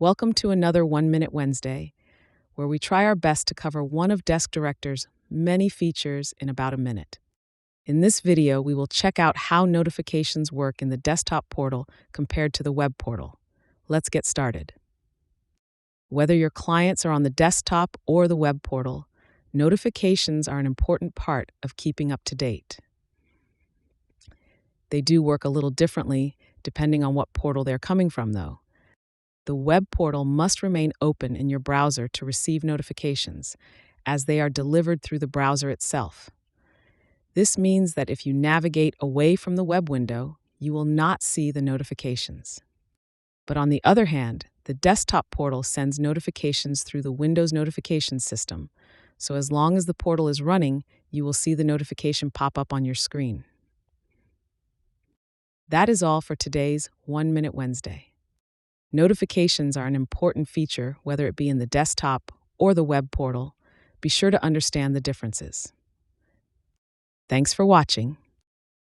Welcome to another 1 Minute Wednesday, where we try our best to cover one of Desk Director's many features in about a minute. In this video, we will check out how notifications work in the desktop portal compared to the web portal. Let's get started. Whether your clients are on the desktop or the web portal, notifications are an important part of keeping up to date. They do work a little differently depending on what portal they're coming from, though. The web portal must remain open in your browser to receive notifications, as they are delivered through the browser itself. This means that if you navigate away from the web window, you will not see the notifications. But on the other hand, the desktop portal sends notifications through the Windows notification system, so as long as the portal is running, you will see the notification pop up on your screen. That is all for today's 1 Minute Wednesday. Notifications are an important feature, whether it be in the desktop or the web portal. Be sure to understand the differences. Thanks for watching.